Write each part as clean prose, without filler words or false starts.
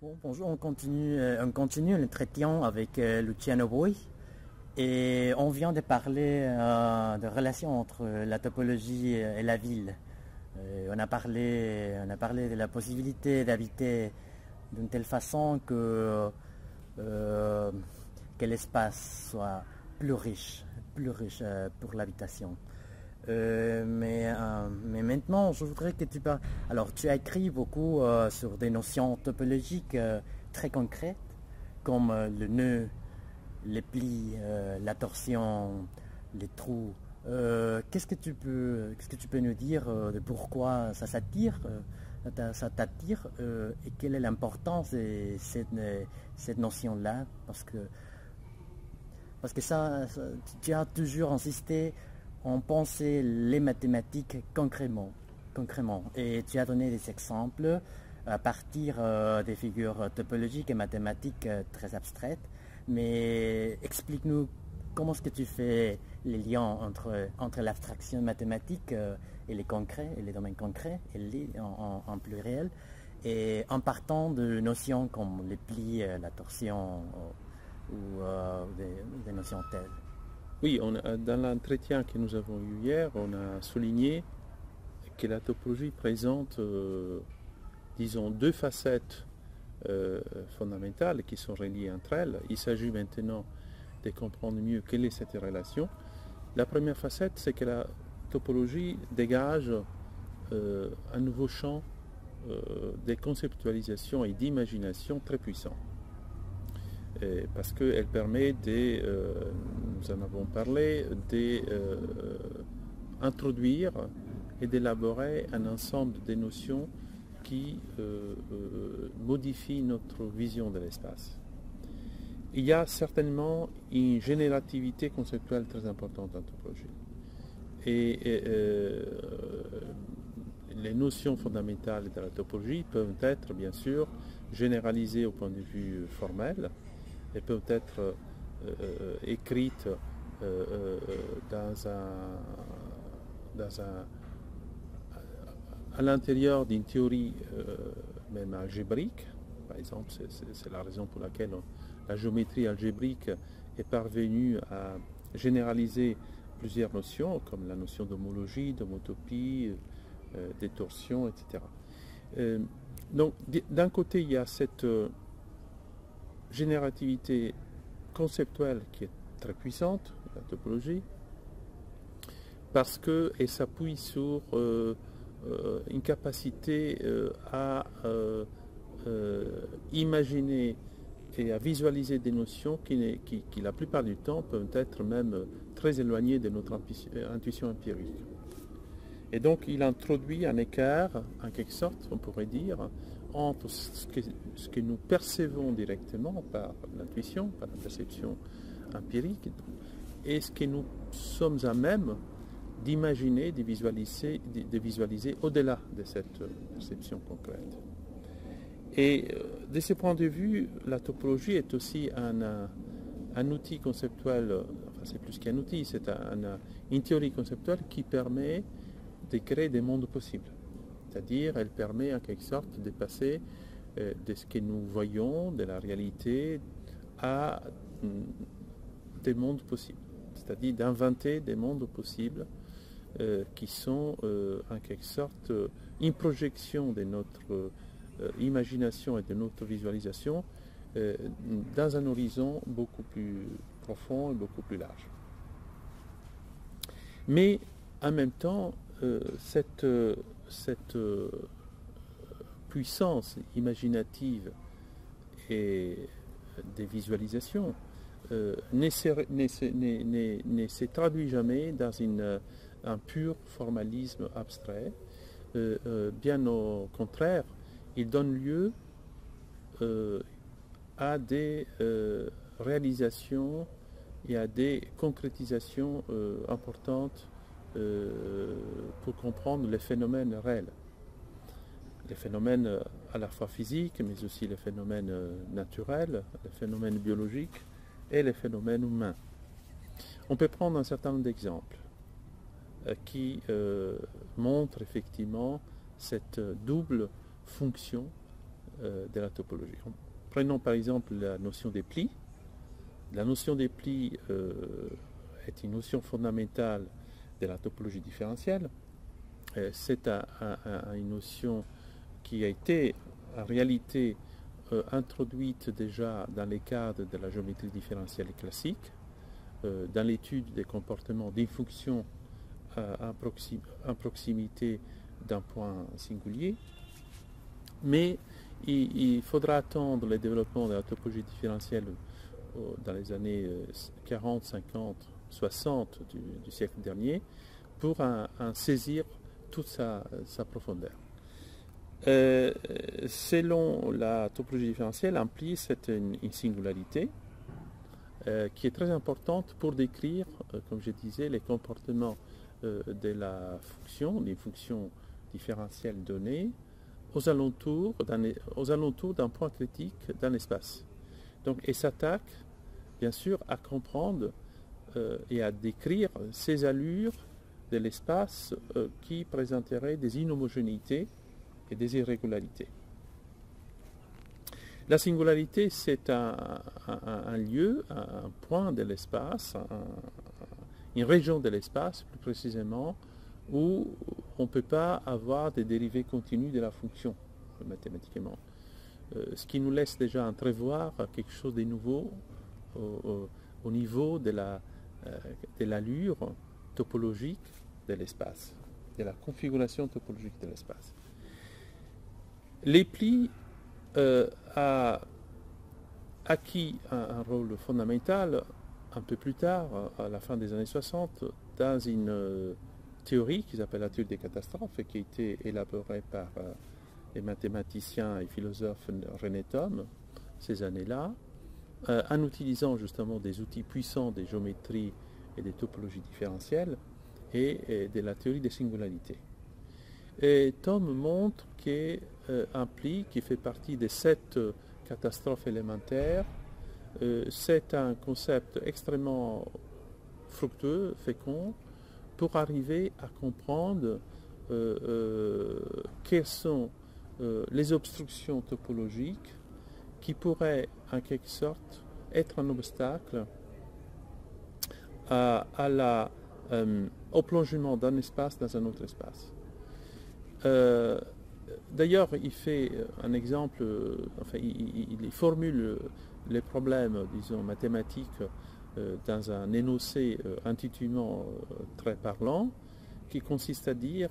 Bon, bonjour, on continue le traitement avec Luciano Bui et on vient de parler de relations entre la topologie et la ville. On a parlé de la possibilité d'habiter d'une telle façon euh, que l'espace soit plus riche pour l'habitation. Mais maintenant, je voudrais que tu parles. Alors, tu as écrit beaucoup sur des notions topologiques très concrètes, comme le nœud, les plis, la torsion, les trous. Qu'est-ce que tu peux nous dire de pourquoi ça t'attire et quelle est l'importance de cette notion-là? Parce que tu as toujours insisté on pensait les mathématiques concrètement. Et tu as donné des exemples à partir des figures topologiques et mathématiques très abstraites. Mais explique-nous comment est-ce que tu fais les liens entre l'abstraction mathématique et les concrets, et les domaines concrets, et les en pluriel, et en partant de notions comme les plis, la torsion ou des notions telles. Oui, dans l'entretien que nous avons eu hier, on a souligné que la topologie présente, disons, deux facettes fondamentales qui sont reliées entre elles. Il s'agit maintenant de comprendre mieux quelle est cette relation. La première facette, c'est que la topologie dégage un nouveau champ de conceptualisation et d'imagination très puissant. Parce qu'elle permet nous en avons parlé, d'introduire et d'élaborer un ensemble de notions qui modifient notre vision de l'espace. Il y a certainement une générativité conceptuelle très importante en topologie. Les notions fondamentales de la topologie peuvent être, bien sûr, généralisées au point de vue formel, et peuvent être écrites à l'intérieur d'une théorie même algébrique. Par exemple, c'est la raison pour laquelle la géométrie algébrique est parvenue à généraliser plusieurs notions, comme la notion d'homologie, d'homotopie, des torsions, etc. Donc, d'un côté, il y a cette générativité conceptuelle qui est très puissante, la topologie, parce qu'elle s'appuie sur une capacité à imaginer et à visualiser des notions qui, la plupart du temps, peuvent être même très éloignées de notre intuition empirique. Et donc, il introduit un écart, en quelque sorte, on pourrait dire, entre ce que nous percevons directement par l'intuition, par la perception empirique, et ce que nous sommes à même d'imaginer, de visualiser au-delà de cette perception concrète. Et de ce point de vue, la topologie est aussi un outil conceptuel, enfin c'est plus qu'un outil, c'est une théorie conceptuelle qui permet de créer des mondes possibles. C'est-à-dire, elle permet en quelque sorte de passer de ce que nous voyons, de la réalité, à des mondes possibles. C'est-à-dire d'inventer des mondes possibles qui sont en quelque sorte une projection de notre imagination et de notre visualisation dans un horizon beaucoup plus profond et beaucoup plus large. Mais en même temps, cette puissance imaginative et des visualisations ne se traduit jamais dans un pur formalisme abstrait. Bien au contraire, il donne lieu à des réalisations et à des concrétisations importantes pour comprendre les phénomènes réels. Les phénomènes à la fois physiques, mais aussi les phénomènes naturels, les phénomènes biologiques et les phénomènes humains. On peut prendre un certain nombre d'exemples qui montrent effectivement cette double fonction de la topologie. Prenons par exemple la notion des plis. La notion des plis est une notion fondamentale de la topologie différentielle. C'est une notion qui a été en réalité introduite déjà dans les cadres de la géométrie différentielle classique, dans l'étude des comportements d'une fonction en proximité d'un point singulier. Mais il faudra attendre le développement de la topologie différentielle dans les années 40, 50, 60 du siècle dernier pour en saisir toute sa profondeur. Selon la topologie différentielle, un pli, c'est une singularité qui est très importante pour décrire, comme je disais, les comportements de la fonction, des fonctions différentielles données, aux alentours d'un point critique d'un espace. Donc, et s'attaque, bien sûr, à comprendre et à décrire ces allures de l'espace qui présenteraient des inhomogénéités et des irrégularités. La singularité, c'est un lieu, un point de l'espace, une région de l'espace, plus précisément, où on ne peut pas avoir des dérivées continues de la fonction, mathématiquement. Ce qui nous laisse déjà entrevoir quelque chose de nouveau au niveau de l'allure topologique de l'espace, de la configuration topologique de l'espace. Les plis a acquis un rôle fondamental un peu plus tard, à la fin des années 60, dans une théorie qui s'appelle la théorie des catastrophes et qui a été élaborée par les mathématiciens et philosophes René Thom ces années-là, en utilisant justement des outils puissants des géométries et des topologies différentielles et de la théorie des singularités. Et Thom montre qu'un pli qui fait partie des 7 catastrophes élémentaires, c'est un concept extrêmement fructueux, fécond, pour arriver à comprendre quelles sont les obstructions topologiques qui pourraient en quelque sorte être un obstacle au plongement d'un espace dans un autre espace. D'ailleurs, il fait un exemple, il formule les problèmes, disons, mathématiques dans un énoncé intuitivement très parlant, qui consiste à dire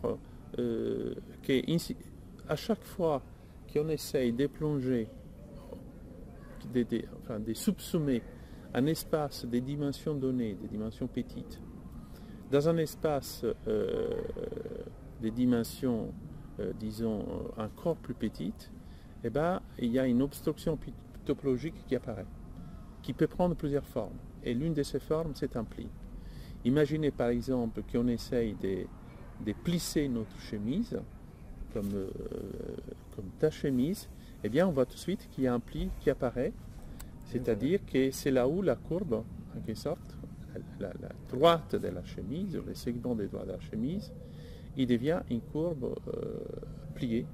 qu'à chaque fois qu'on essaye de plonger, de subsumer un espace des dimensions données, des dimensions petites, dans un espace des dimensions, disons, encore plus petites, eh ben, il y a une obstruction topologique qui apparaît, qui peut prendre plusieurs formes. Et l'une de ces formes, c'est un pli. Imaginez par exemple qu'on essaye de plisser notre chemise, comme ta chemise, eh bien on voit tout de suite qu'il y a un pli qui apparaît, c'est-à-dire que c'est là où la courbe, en quelque sorte, la droite de la chemise, le segment des droits de la chemise, il devient une courbe pliée.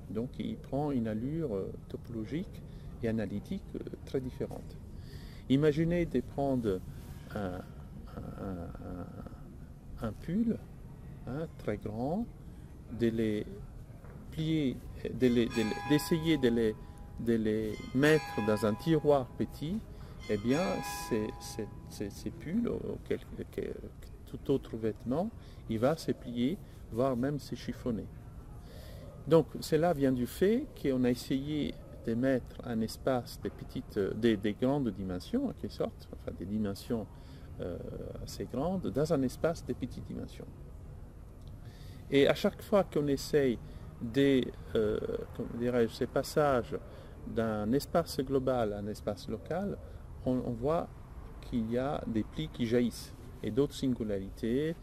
Donc il prend une allure topologique et analytique très différente. Imaginez de prendre un pull très grand, de les plier, d'essayer de les mettre dans un tiroir petit, eh bien ces pulls, tout autre vêtement, il va se plier, voire même se chiffonner. Donc cela vient du fait qu'on a essayé de mettre un espace des grandes dimensions, en quelque sorte, enfin des dimensions assez grandes, dans un espace de petites dimensions. Et à chaque fois qu'on essaye ce passage d'un espace global à un espace local, on voit qu'il y a des plis qui jaillissent et d'autres singularités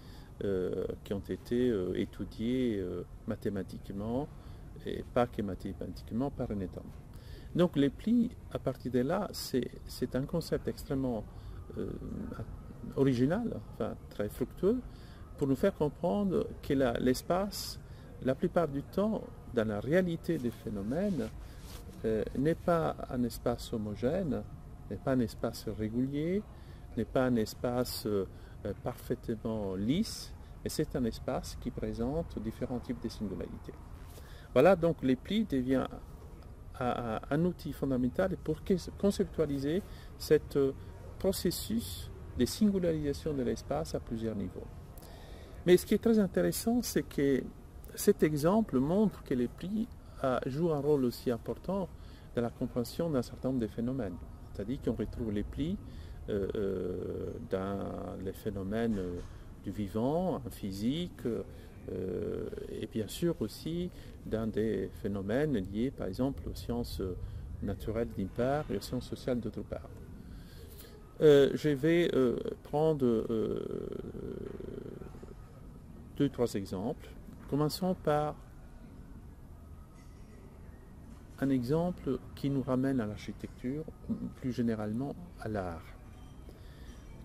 qui ont été étudiées mathématiquement, et pas que mathématiquement, par René Thom. Donc les plis, à partir de là, c'est un concept extrêmement original, enfin très fructueux, pour nous faire comprendre que l'espace, la plupart du temps, dans la réalité des phénomènes, n'est pas un espace homogène, n'est pas un espace régulier, n'est pas un espace parfaitement lisse, et c'est un espace qui présente différents types de singularités. Voilà, donc les plis devient un outil fondamental pour conceptualiser ce processus de singularisation de l'espace à plusieurs niveaux. Mais ce qui est très intéressant, c'est que cet exemple montre que les plis jouent un rôle aussi important dans la compréhension d'un certain nombre de phénomènes. C'est-à-dire qu'on retrouve les plis dans les phénomènes du vivant, en physique, et bien sûr aussi dans des phénomènes liés par exemple aux sciences naturelles d'une part et aux sciences sociales d'autre part. Je vais prendre deux, trois exemples. Commençons par un exemple qui nous ramène à l'architecture, plus généralement à l'art.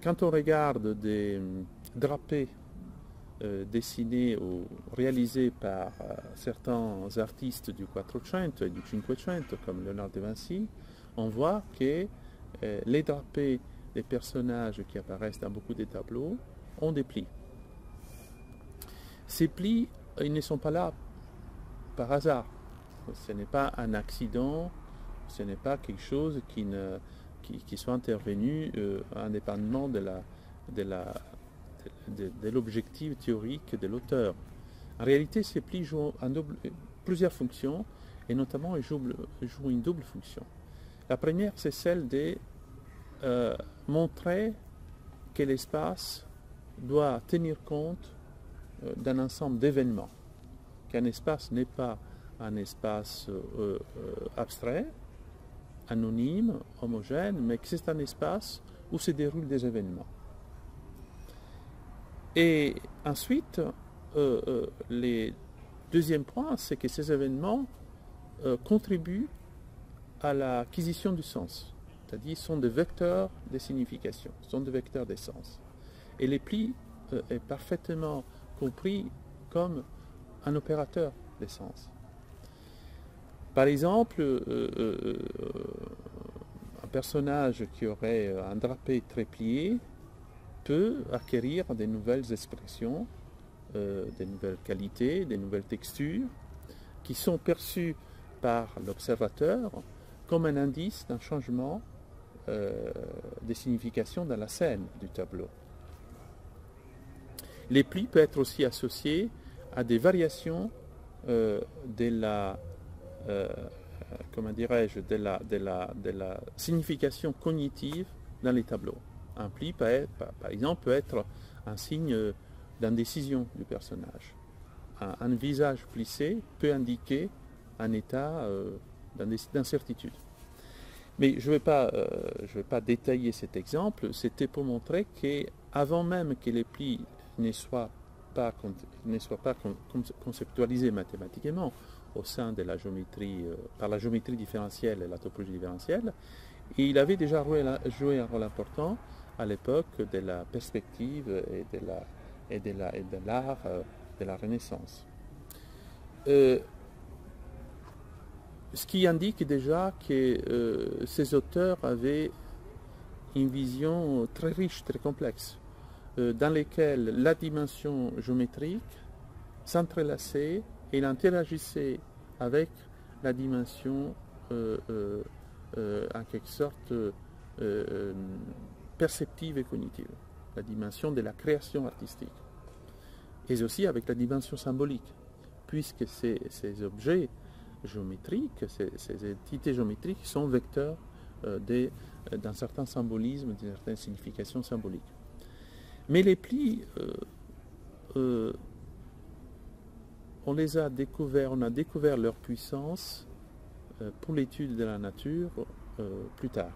Quand on regarde des drapés dessinés ou réalisés par certains artistes du Quattrocento et du Cinquecento, comme Léonard de Vinci, on voit que les drapés des personnages qui apparaissent dans beaucoup de tableaux ont des plis. Ces plis, ils ne sont pas là par hasard. Ce n'est pas un accident, ce n'est pas quelque chose qui soit intervenu indépendamment de l'objectif théorique de l'auteur. En réalité, ces plis jouent plusieurs fonctions, et notamment ils jouent une double fonction. La première, c'est celle de montrer que l'espace doit tenir compte d'un ensemble d'événements, qu'un espace n'est pas un espace abstrait, anonyme, homogène, mais que c'est un espace où se déroulent des événements. Et ensuite, le deuxième point, c'est que ces événements contribuent à l'acquisition du sens, c'est-à-dire sont des vecteurs de signification, sont des vecteurs d'essence. Et les plis est parfaitement compris comme un opérateur d'essence. Par exemple, un personnage qui aurait un drapé très plié peut acquérir de nouvelles expressions, de nouvelles qualités, de nouvelles textures, qui sont perçues par l'observateur comme un indice d'un changement de signification dans la scène du tableau. Les plis peuvent être aussi associés à des variations de la signification cognitive dans les tableaux. Un pli, par exemple, peut être un signe d'indécision du personnage. Un visage plissé peut indiquer un état d'incertitude. Mais je ne vais pas détailler cet exemple, c'était pour montrer qu'avant même que les plis ne soient pas conceptualisés mathématiquement au sein de la géométrie, par la géométrie différentielle et la topologie différentielle, il avait déjà joué un rôle important à l'époque de la perspective et de l'art de la Renaissance. Ce qui indique déjà que ces auteurs avaient une vision très riche, très complexe, dans laquelle la dimension géométrique s'entrelaçait et il interagissait avec la dimension en quelque sorte perceptive et cognitive, la dimension de la création artistique, et aussi avec la dimension symbolique, puisque ces objets géométriques, ces entités géométriques sont vecteurs d'un certain symbolisme, d'une certaine signification symbolique. Mais les plis, on a découvert leur puissance pour l'étude de la nature plus tard.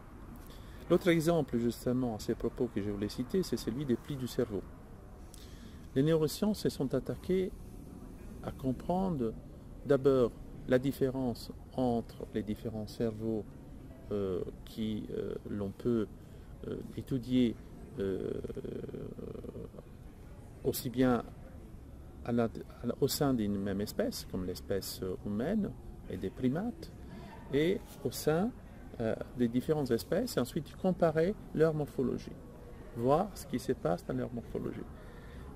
L'autre exemple, justement, à ces propos que je voulais citer, c'est celui des plis du cerveau. Les neurosciences se sont attaquées à comprendre d'abord la différence entre les différents cerveaux qui l'on peut étudier aussi bien au sein d'une même espèce, comme l'espèce humaine et des primates, et au sein des différentes espèces, et ensuite comparer leur morphologie, voir ce qui se passe dans leur morphologie.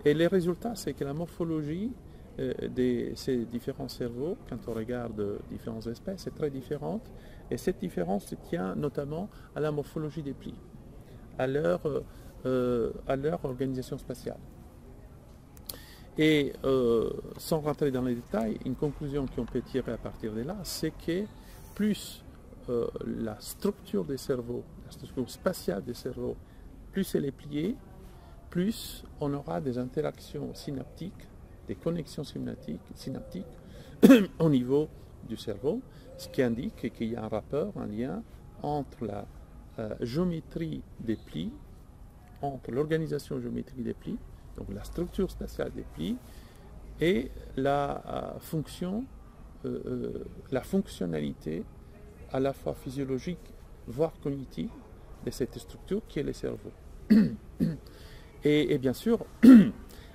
Et les résultats, c'est que la morphologie de ces différents cerveaux, quand on regarde différentes espèces, est très différente, et cette différence se tient notamment à la morphologie des plis, à leur organisation spatiale. Et sans rentrer dans les détails, une conclusion qu'on peut tirer à partir de là, c'est que plus la structure des cerveaux, la structure spatiale des cerveaux, plus elle est pliée, plus on aura des interactions synaptiques, des connexions synaptiques au niveau du cerveau, ce qui indique qu'il y a un rapport, un lien entre la géométrie des plis, entre l'organisation géométrique des plis, donc la structure spatiale des plis, et la fonctionnalité à la fois physiologique, voire cognitive, de cette structure qui est le cerveau. Et bien sûr,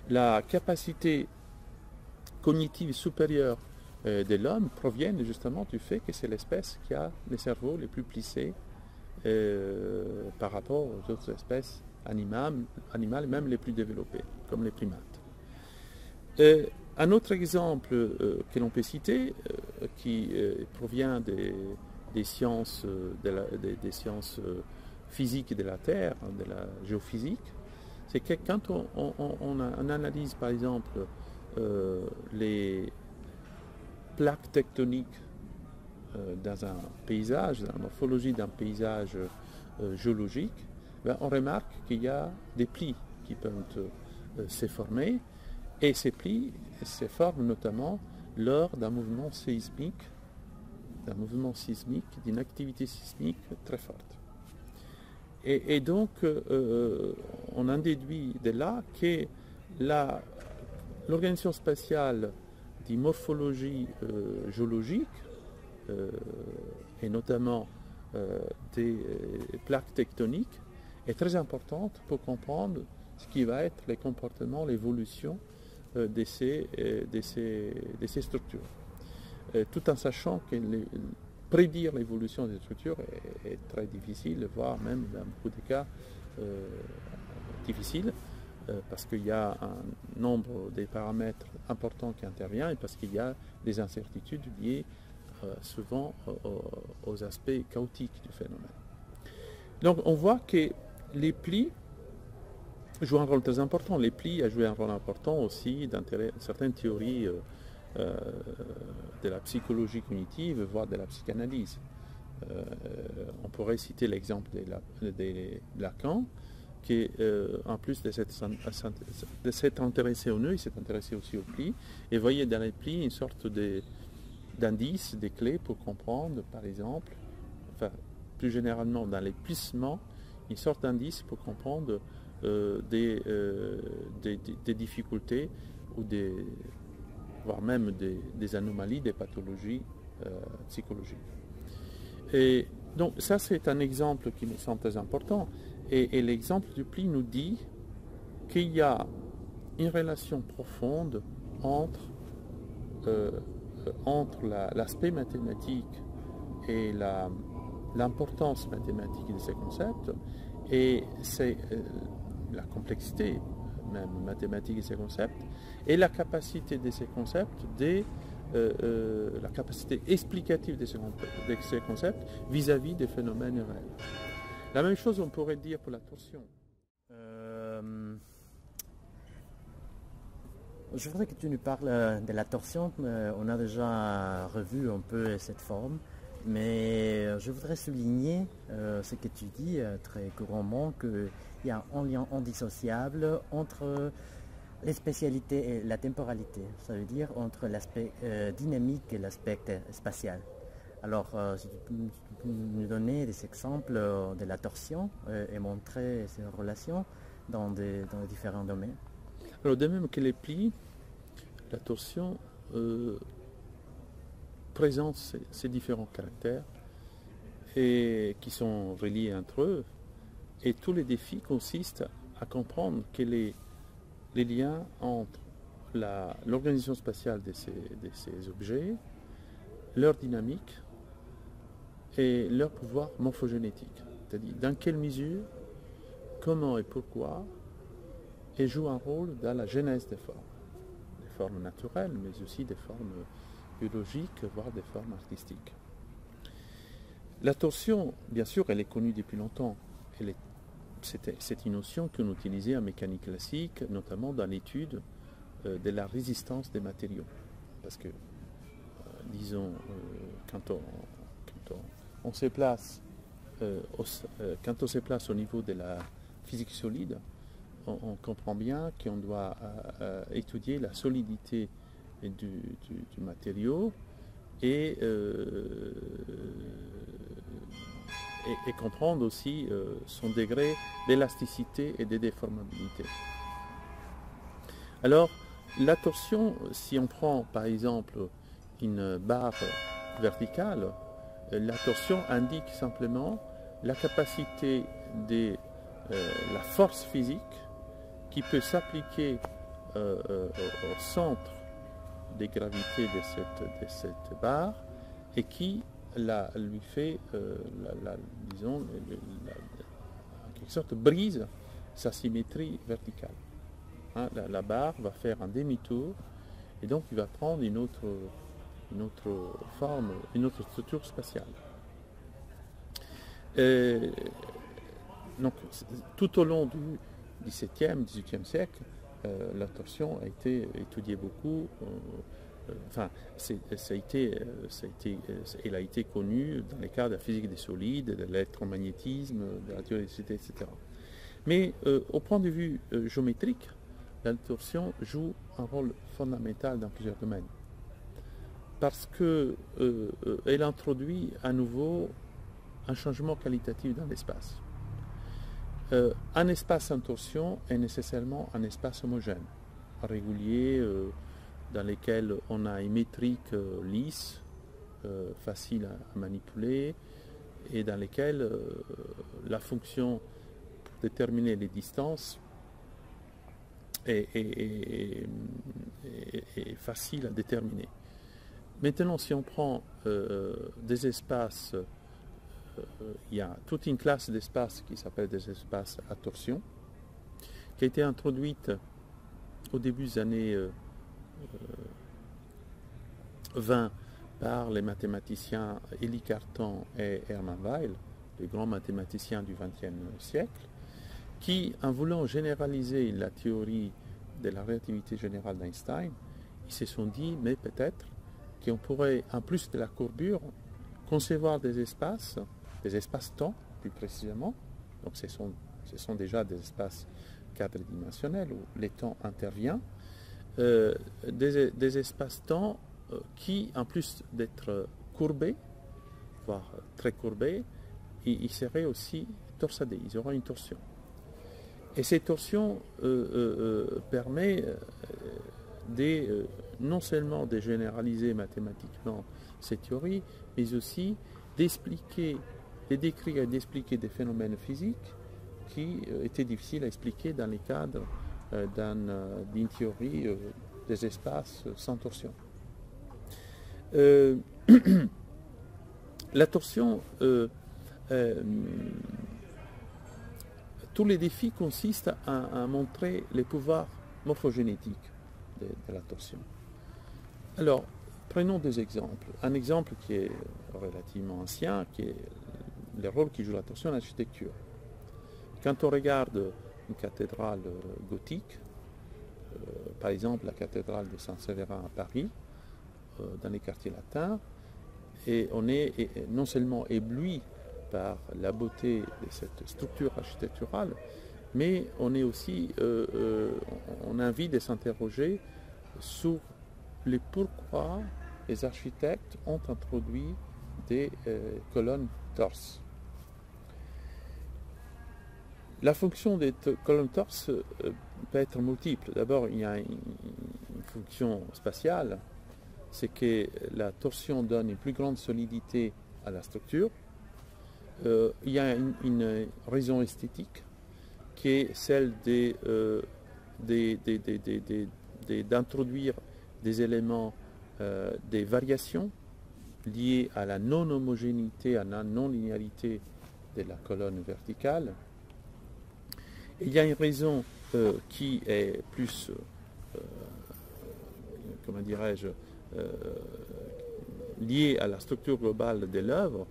la capacité cognitive supérieure de l'homme provient justement du fait que c'est l'espèce qui a les cerveaux les plus plissés par rapport aux autres espèces animales, même les plus développées, comme les primates. Un autre exemple que l'on peut citer, qui provient des sciences, des sciences physiques de la Terre, de la géophysique, c'est que quand on analyse par exemple les plaques tectoniques dans un paysage, dans la morphologie d'un paysage géologique, ben, on remarque qu'il y a des plis qui peuvent se former, et ces plis se forment notamment lors d'un mouvement sismique, d'une activité sismique très forte. Et donc, on en déduit de là que l'organisation spatiale d'une morphologie géologique, et notamment des plaques tectoniques, est très importante pour comprendre ce qui va être les comportements, l'évolution de ces structures. Tout en sachant que prédire l'évolution des structures est très difficile, voire même dans beaucoup de cas difficile, parce qu'il y a un nombre de paramètres importants qui interviennent et parce qu'il y a des incertitudes liées souvent aux aspects chaotiques du phénomène. Donc on voit que les plis jouent un rôle très important. Les plis ont joué un rôle important aussi dans certaines théories de la psychologie cognitive, voire de la psychanalyse. On pourrait citer l'exemple de Lacan, qui, en plus de s'être intéressé au nœud, il s'est intéressé aussi aux plis, et voyait dans les plis une sorte d'indice, des clés pour comprendre, par exemple, enfin, plus généralement dans les plissements, une sorte d'indice pour comprendre des difficultés ou voire même des anomalies, des pathologies psychologiques. Et donc ça, c'est un exemple qui me semble très important. Et l'exemple du pli nous dit qu'il y a une relation profonde entre l'aspect mathématique et l'importance mathématique de ces concepts, et c'est la complexité même mathématique de ces concepts, et la capacité de ces concepts, la capacité explicative de ces concepts vis-à-vis des phénomènes réels. La même chose on pourrait dire pour la torsion. Je voudrais que tu nous parles de la torsion. On a déjà revu un peu cette forme, mais je voudrais souligner ce que tu dis très couramment, qu'il y a un lien indissociable entre les spatialités et la temporalité. Ça veut dire entre l'aspect dynamique et l'aspect spatial. Alors, si tu peux nous donner des exemples de la torsion et montrer ces relations dans les différents domaines. Alors, de même que les plis, la torsion présente ces différents caractères et qui sont reliés entre eux. Et tous les défis consistent à comprendre que les liens entre l'organisation spatiale de ces objets, leur dynamique et leur pouvoir morphogénétique. C'est-à-dire dans quelle mesure, comment et pourquoi elles jouent un rôle dans la genèse des formes naturelles, mais aussi des formes biologiques, voire des formes artistiques. La torsion, bien sûr, elle est connue depuis longtemps. C'est une notion qu'on utilisait en mécanique classique, notamment dans l'étude de la résistance des matériaux. Parce que, disons, quand on se place au niveau de la physique solide, on comprend bien qu'on doit étudier la solidité du matériau et comprendre aussi son degré d'élasticité et de déformabilité. Alors, la torsion, si on prend par exemple une barre verticale, la torsion indique simplement la capacité de la force physique qui peut s'appliquer au centre des gravités de cette barre et qui lui fait, disons, en quelque sorte, brise sa symétrie verticale. Hein, la barre va faire un demi-tour et donc il va prendre une autre forme, une autre structure spatiale. Donc, tout au long du XVIIe, XVIIIe siècle, la torsion a été étudiée beaucoup. Elle a été connue dans les cas de la physique des solides, de l'électromagnétisme, de la théorie, etc. Mais au point de vue géométrique, la torsion joue un rôle fondamental dans plusieurs domaines. Parce qu'elle introduit à nouveau un changement qualitatif dans l'espace. Un espace en torsion est nécessairement un espace homogène, régulier, dans lequel on a une métrique lisse, facile à manipuler, et dans lequel la fonction pour déterminer les distances est facile à déterminer. Maintenant, si on prend des espaces, il y a toute une classe d'espaces qui s'appelle des espaces à torsion, qui a été introduite au début des années 20 par les mathématiciens Élie Cartan et Hermann Weyl, les grands mathématiciens du XXe siècle, qui, en voulant généraliser la théorie de la relativité générale d'Einstein, ils se sont dit, mais peut-être qu'on pourrait, en plus de la courbure, concevoir des espaces-temps, plus précisément. Donc ce sont déjà des espaces quadridimensionnels où le temps intervient, des espaces-temps qui, en plus d'être courbés, voire très courbés, ils seraient aussi torsadés, ils auraient une torsion. Et cette torsion permet non seulement de généraliser mathématiquement ces théories, mais aussi d'expliquer, de décrire et d'expliquer des phénomènes physiques qui étaient difficiles à expliquer dans le cadre d'une théorie des espaces sans torsion. La torsion, tous les défis consistent à montrer les pouvoirs morphogénétiques de la torsion. Alors, prenons deux exemples. Un exemple qui est relativement ancien, qui est le rôle qui joue la torsion en architecture. Quand on regarde une cathédrale gothique, par exemple la cathédrale de Saint-Séverin à Paris, dans les quartiers latins, et on est non seulement ébloui par la beauté de cette structure architecturale, mais on est aussi, on a envie de s'interroger sur le pourquoi les architectes ont introduit des colonnes torses. La fonction des colonnes torses peut être multiple. D'abord, il y a une fonction spatiale, c'est que la torsion donne une plus grande solidité à la structure. Il y a une raison esthétique qui est celle d'introduire des éléments, des variations liées à la non-homogénéité, à la non-linéarité de la colonne verticale. Et il y a une raison qui est plus, comment dirais-je, liée à la structure globale de l'œuvre,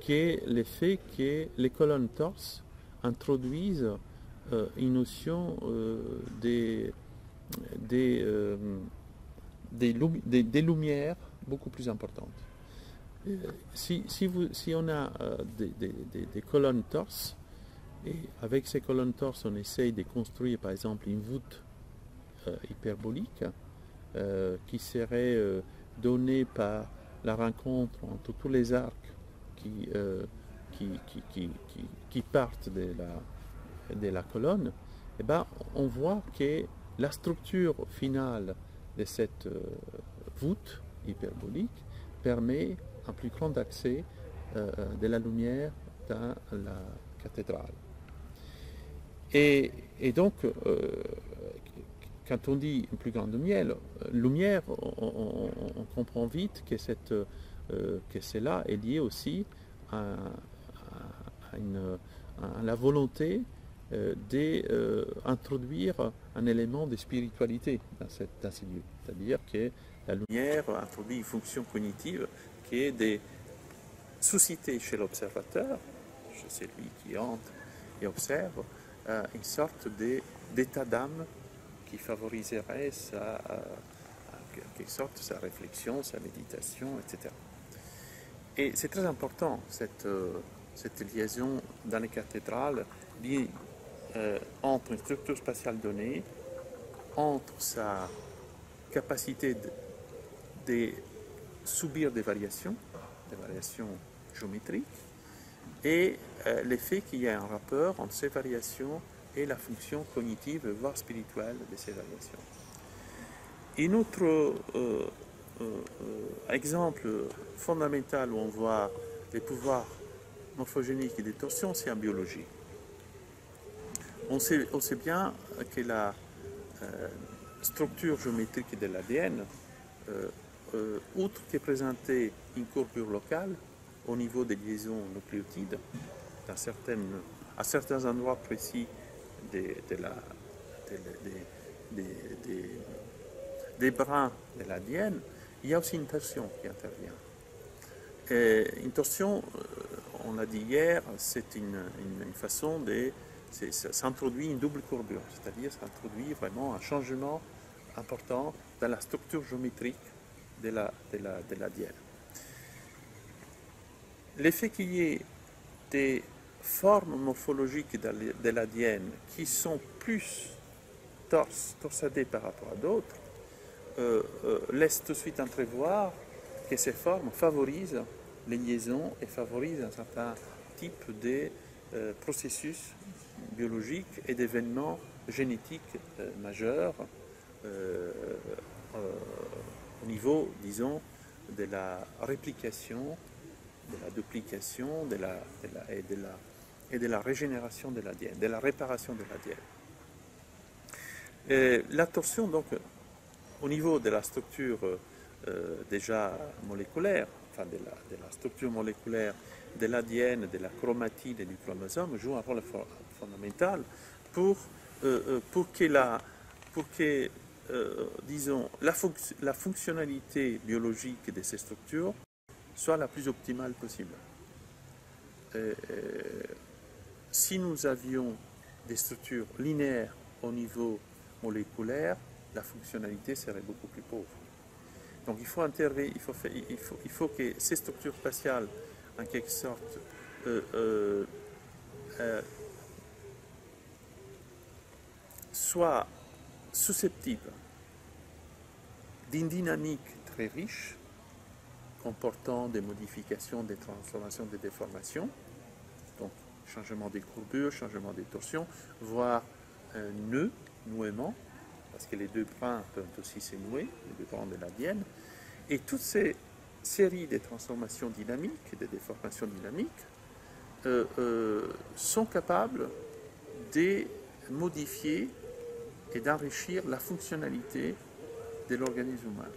qui est le fait que les colonnes torses introduisent une notion des lumières beaucoup plus importantes. Si on a des colonnes torses, et avec ces colonnes torses, on essaye de construire par exemple une voûte hyperbolique qui serait donnée par la rencontre entre tous les arcs qui partent de la colonne, et ben, on voit que la structure finale de cette voûte hyperbolique permet un plus grand accès de la lumière dans la cathédrale. Et donc, quand on dit une plus grande lumière, on comprend vite que cela est lié aussi à la volonté d'introduire un élément de spiritualité dans ces lieux. C'est-à-dire que la lumière introduit une fonction cognitive qui est de susciter chez l'observateur, chez celui qui entre et observe, une sorte d'état d'âme qui favoriserait en quelque sorte sa réflexion, sa méditation, etc. Et c'est très important, cette liaison dans les cathédrales, liée entre une structure spatiale donnée, entre sa capacité de subir des variations géométriques, et l'effet qu'il y a un rapport entre ces variations et la fonction cognitive, voire spirituelle de ces variations. Un autre exemple fondamental où on voit les pouvoirs morphogéniques et des torsions, c'est en biologie. On sait bien que la structure géométrique de l'ADN, outre que présenter une courbure locale au niveau des liaisons nucléotides, à certains endroits précis des brins de l'ADN, il y a aussi une torsion qui intervient. Et une torsion, on l'a dit hier, c'est une façon de... Ça introduit une double courbure, c'est-à-dire ça introduit vraiment un changement important dans la structure géométrique de l'ADN. L'effet qu'il y ait des formes morphologiques de l'ADN qui sont plus torsadées par rapport à d'autres laisse tout de suite entrevoir que ces formes favorisent les liaisons et favorisent un certain type de processus biologiques et d'événements génétiques majeurs au niveau, disons, de la réplication, de la duplication et de la régénération de l'ADN, de la réparation de l'ADN. La torsion, donc, au niveau de la structure déjà moléculaire, enfin de la structure moléculaire de l'ADN, de la chromatine et du chromosome, joue un rôle fondamental pour que disons, la fonctionnalité biologique de ces structures soit la plus optimale possible. Si nous avions des structures linéaires au niveau moléculaire, la fonctionnalité serait beaucoup plus pauvre. Donc il faut intervenir, il faut que ces structures spatiales, en quelque sorte, soient susceptibles d'une dynamique très riche, comportant des modifications, des transformations, des déformations, donc changement des courbures, changement des torsions, voire un nouement, parce que les deux brins peuvent aussi se nouer, les deux brins de l'ADN, et toutes ces séries de transformations dynamiques, de déformations dynamiques, sont capables de modifier et d'enrichir la fonctionnalité de l'organisme humain.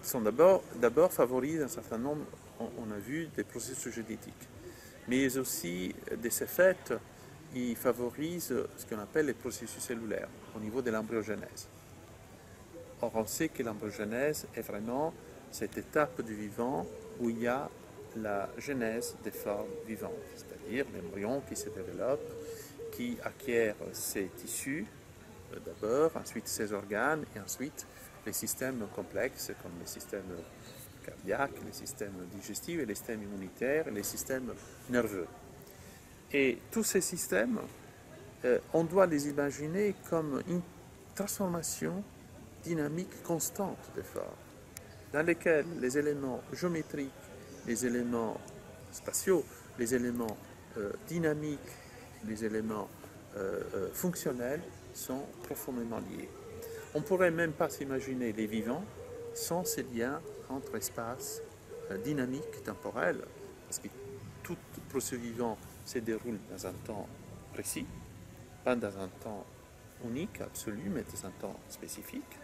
sont d'abord favorisent un certain nombre, on a vu, des processus génétiques. Mais aussi, de ce fait, ils favorisent ce qu'on appelle les processus cellulaires au niveau de l'embryogenèse. Or, on sait que l'embryogenèse est vraiment cette étape du vivant où il y a la genèse des formes vivantes, c'est-à-dire l'embryon qui se développe, qui acquiert ses tissus d'abord, ensuite ses organes et ensuite les systèmes complexes comme les systèmes cardiaques, les systèmes digestifs, les systèmes immunitaires et les systèmes nerveux. Et tous ces systèmes, on doit les imaginer comme une transformation dynamique constante des formes, dans lesquelles les éléments géométriques, les éléments spatiaux, les éléments dynamiques, les éléments fonctionnels sont profondément liés. On ne pourrait même pas s'imaginer les vivants sans ces liens entre espace dynamique, temporel, parce que tout processus vivant se déroule dans un temps précis, pas dans un temps unique, absolu, mais dans un temps spécifique.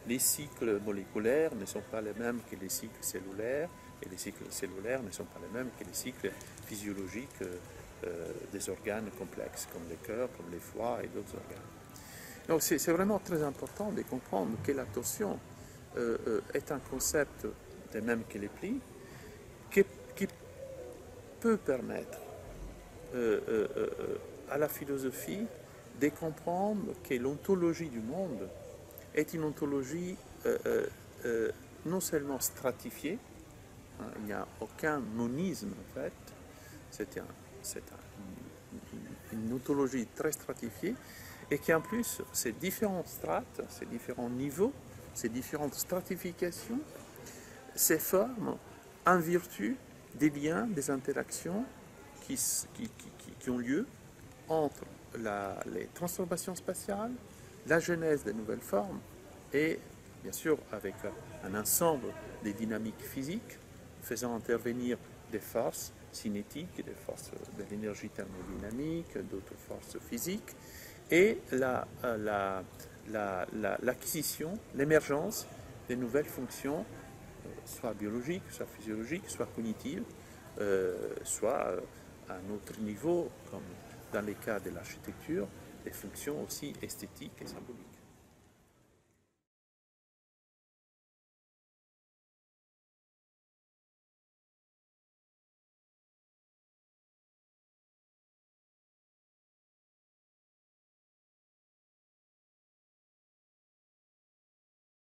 Les cycles moléculaires ne sont pas les mêmes que les cycles cellulaires, et les cycles cellulaires ne sont pas les mêmes que les cycles physiologiques des organes complexes, comme le cœur, comme les foies et d'autres organes. Donc c'est vraiment très important de comprendre que la torsion est un concept de même que les plis, qui peut permettre à la philosophie de comprendre que l'ontologie du monde est une ontologie non seulement stratifiée, il n'y a aucun monisme en fait, c'est une ontologie très stratifiée, et qui en plus, ces différentes strates, ces différents niveaux, ces différentes stratifications, se forment en vertu des liens, des interactions qui ont lieu entre les transformations spatiales, la genèse des nouvelles formes et, bien sûr, avec un ensemble des dynamiques physiques faisant intervenir des forces cinétiques, des forces de l'énergie thermodynamique, d'autres forces physiques, et l'acquisition, l'émergence des nouvelles fonctions, soit biologiques, soit physiologiques, soit cognitives, soit à un autre niveau, comme dans les cas de l'architecture, des fonctions aussi esthétiques et symboliques.